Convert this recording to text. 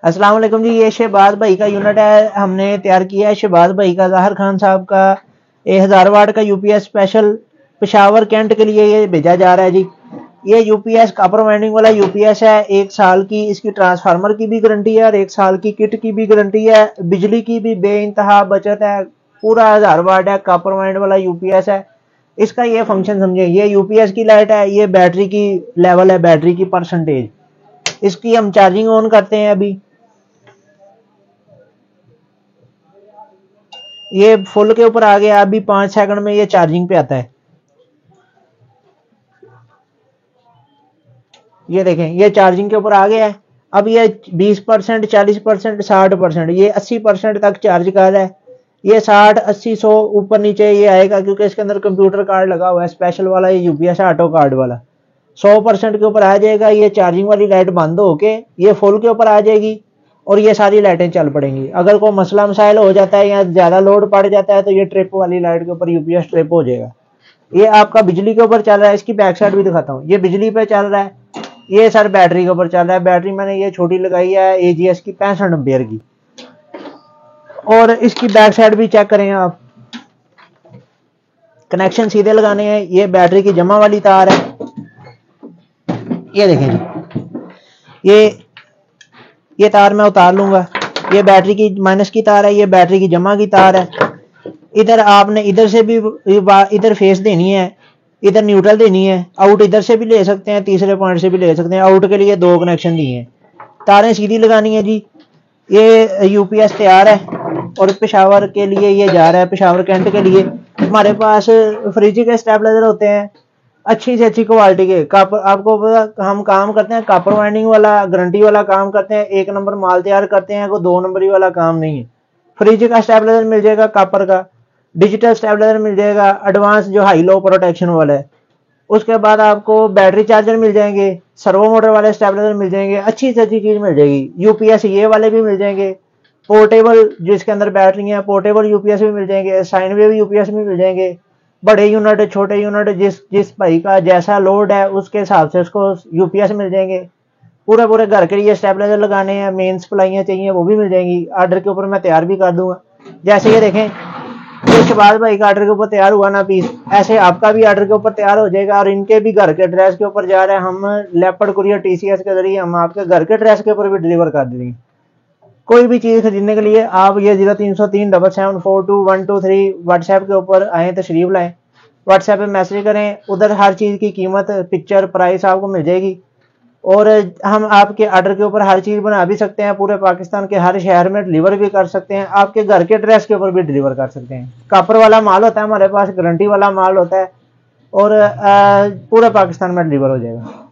अस्सलाम वालेकुम जी। ये शहबाज भाई का यूनिट है, हमने तैयार किया है शहबाज भाई का, ज़ाहिर खान साहब का 1000 वाट का यूपीएस स्पेशल पेशावर कैंट के लिए ये भेजा जा रहा है जी। ये यूपीएस कॉपर वाइंडिंग वाला यूपीएस है, 1 साल की इसकी ट्रांसफार्मर की भी गारंटी है और 1 साल की किट की भी गारंटी है। बिजली की भी बेइंतहा बचत है, पूरा 1000 वाट है, कॉपर वाइंड वाला यूपीएस है। इसका ये फंक्शन समझे, ये यूपीएस की लाइट है, ये बैटरी की लेवल है, बैटरी की परसेंटेज। इसकी हम चार्जिंग ऑन करते हैं। अभी ये फुल के ऊपर आ गया, अभी 5 सेकंड में ये चार्जिंग पे आता है। ये देखें, ये चार्जिंग के ऊपर आ गया है। अब ये 20%, 40%, 60%, ये 80% तक चार्ज कर रहा है। ये 60, 80, 100 ऊपर नीचे ये आएगा, क्योंकि इसके अंदर कंप्यूटर कार्ड लगा हुआ है स्पेशल वाला, ये यूपीएस ऑटो कार्ड वाला। 100% के ऊपर आ जाएगा, ये चार्जिंग वाली लाइट बंद होके ये फुल के ऊपर आ जाएगी और ये सारी लाइटें चल पड़ेंगी। अगर कोई मसला मसाइल हो जाता है या ज्यादा लोड पड़ जाता है तो ये ट्रिप वाली लाइट के ऊपर यूपीएस ट्रिप हो जाएगा। ये आपका बिजली के ऊपर चल रहा है। इसकी बैक साइड भी दिखाता हूँ, ये बिजली पे चल रहा है। ये सर बैटरी के ऊपर चल रहा है। बैटरी मैंने ये छोटी लगाई है एजीएस की 65 एम्पियर की। और इसकी बैक साइड भी चेक करें आप, कनेक्शन सीधे लगाने हैं। ये बैटरी की जमा वाली तार है, ये देखें जी, ये तार मैं उतार लूंगा। ये बैटरी की माइनस की तार है, ये बैटरी की जमा की तार है। इधर आपने इधर से भी इधर फेस देनी है, इधर न्यूट्रल देनी है। आउट इधर से भी ले सकते हैं, तीसरे पॉइंट से भी ले सकते हैं। आउट के लिए 2 कनेक्शन दिए हैं। तारें सीधी लगानी है जी। ये यूपीएस तैयार है और पेशावर के लिए ये जा रहा है, पेशावर कैंट के लिए। हमारे पास फ्रिज के स्टेबलाइजर होते हैं अच्छी से अच्छी क्वालिटी के। कॉपर, आपको पता हम काम करते हैं कॉपर वाइंडिंग वाला, गारंटी वाला काम करते हैं, 1 नंबर माल तैयार करते हैं, कोई 2 नंबरी वाला काम नहीं है। फ्रिज का स्टेबलाइजर मिल जाएगा कॉपर का, डिजिटल स्टेबलाइजर मिल जाएगा, एडवांस जो हाई लो प्रोटेक्शन वाला है। उसके बाद आपको बैटरी चार्जर मिल जाएंगे, सर्वो मोटर वाले स्टेबलाइजर मिल जाएंगे, अच्छी से अच्छी चीज मिल जाएगी। यूपीएस ये वाले भी मिल जाएंगे, पोर्टेबल जिसके अंदर बैटरी है, पोर्टेबल यूपीएस भी मिल जाएंगे, साइन वेव यूपीएस भी मिल जाएंगे। बड़े यूनिट, छोटे यूनिट, जिस भाई का जैसा लोड है उसके हिसाब से उसको यूपीएस मिल जाएंगे। पूरे घर के लिए स्टेबलाइजर लगाने हैं, मेन सप्लाइयाँ चाहिए, वो भी मिल जाएंगी। ऑर्डर के ऊपर मैं तैयार भी कर दूंगा। जैसे ये देखें, ये शहबाज भाई का ऑर्डर के ऊपर तैयार हुआ ना पीस, ऐसे आपका भी ऑर्डर के ऊपर तैयार हो जाएगा और इनके भी घर के एड्रेस के ऊपर जा रहे हैं। हम लेपर्ड कुरियर टीसीएस के जरिए हम आपके घर के एड्रेस के ऊपर भी डिलीवर कर देंगे। कोई भी चीज खरीदने के लिए आप ये 0303774212 व्हाट्सएप के ऊपर आए, तशरीफ लाएं, व्हाट्सएप पे मैसेज करें। उधर हर चीज की कीमत, पिक्चर, प्राइस आपको मिल जाएगी। और हम आपके ऑर्डर के ऊपर हर चीज बना भी सकते हैं, पूरे पाकिस्तान के हर शहर में डिलीवर भी कर सकते हैं, आपके घर के एड्रेस के ऊपर भी डिलीवर कर सकते हैं। कॉपर वाला माल होता है हमारे पास, गारंटी वाला माल होता है और पूरे पाकिस्तान में डिलीवर हो जाएगा।